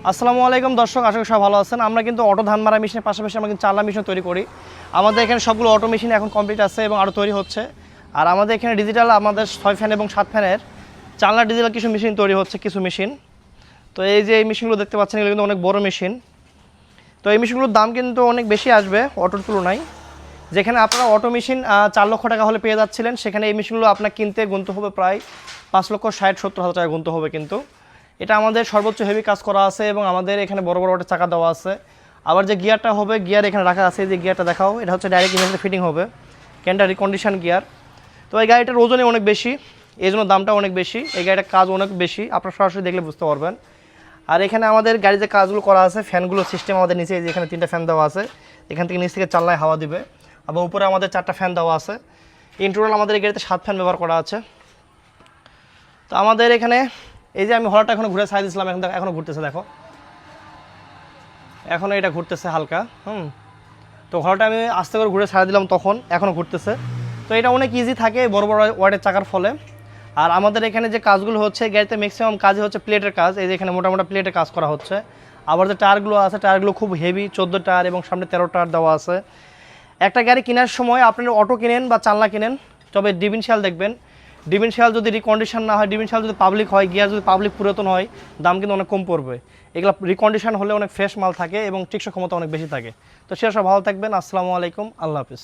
আসসালামু আলাইকুম দর্শক, আশা করি সবাই ভালো আছেন। আমরা কিন্তু অটো ধান মারা মেশিনের পাশাপাশি আমরা কিন্তু চালা মেশিন তৈরি করি। আমাদের এখানে সবগুলো অটো মেশিন এখন কমপ্লিট আছে এবং আরও তৈরি হচ্ছে। আর আমাদের এখানে ডিজিটাল আমাদের 6 ফ্যান এবং 7 ফ্যানের চালনা ডিজিটাল কিছু মেশিন তৈরি হচ্ছে, কিছু মেশিন। তো এই যে এই মেশিনগুলো দেখতে পাচ্ছেন, এগুলো কিন্তু অনেক বড় মেশিন। তো এই মেশিনগুলোর দাম কিন্তু অনেক বেশি আসবে অটোর তুলনায়। যেখানে আপনারা অটো মেশিন 4 লক্ষ টাকা হলে পেয়ে যাচ্ছিলেন, সেখানে এই মেশিনগুলো আপনার কিনতে গুনতে হবে প্রায় 5,60,70,000 টাকা গুনতে হবে। কিন্তু এটা আমাদের সর্বোচ্চ হেভি কাজ করা আছে এবং আমাদের এখানে বড় বড় একটা চাকা দেওয়া আছে। আবার যে গিয়ারটা হবে, গিয়ার এখানে রাখা আছে, যে গিয়ারটা দেখাও, এটা হচ্ছে ডাইরেক্ট ইঞ্জিনে ফিটিং হবে, ক্যান্টার রিকন্ডিশন গিয়ার। তো এই গাড়িটার ওজনই অনেক বেশি, এই জন্য দামটা অনেক বেশি। এই গাড়িটার কাজ অনেক বেশি, আপনারা সরাসরি দেখলে বুঝতে পারবেন। আর এখানে আমাদের গাড়ি যে কাজগুলো করা আছে, ফ্যানগুলো সিস্টেম আমাদের নিচে, এখানে 3টা ফ্যান দেওয়া আছে, এখান থেকে নিচ থেকে চালনায় হাওয়া দিবে। এবং উপরে আমাদের 4টা ফ্যান দেওয়া আছে। ইন টোটাল আমাদের এই গাড়িতে 7 ফ্যান ব্যবহার করা আছে। তো আমাদের এখানে এই যে আমি হলটা এখন ঘুরে ছাড় দিয়েছিলাম, এখনও ঘুরতেছে, দেখো এখনও এটা ঘুরতেছে হালকা। তো হলটা আমি আস্তে করে ঘুরে ছাড়া দিলাম, তখন এখনও ঘুরতেছে। তো এটা অনেক ইজি থাকে বড় বড় ওয়ার্ডের চাকার ফলে। আর আমাদের এখানে যে কাজগুলো হচ্ছে, গাড়িতে ম্যাক্সিমাম কাজই হচ্ছে প্লেটের কাজ। এই যে এখানে মোটামুটি প্লেটের কাজ করা হচ্ছে। আবার যে টায়ারগুলো আছে, টায়ারগুলো খুব হেভি, 14 টায়ার এবং সামনে 13 টায়ার দেওয়া আছে। একটা গাড়ি কেনার সময় আপনারা অটো কিনেন বা চালনা কিনেন, তবে ডিফারেন্সিয়াল দেখবেন। ডিফারেন্সিয়াল যদি রিকন্ডিশন না হয়, ডিফারেন্সিয়াল যদি পাবলিক হয়, গিয়ার যদি পাবলিক পুরাতন হয়, দাম কিন্তু অনেক কম পড়বে। এগুলো রিকন্ডিশন হলে অনেক ফ্রেশ মাল থাকে এবং টেকসই ক্ষমতা অনেক বেশি থাকে। তো সেটা সব ভালো থাকবেন। আসসালামু আলাইকুম, আল্লাহ হাফিজ।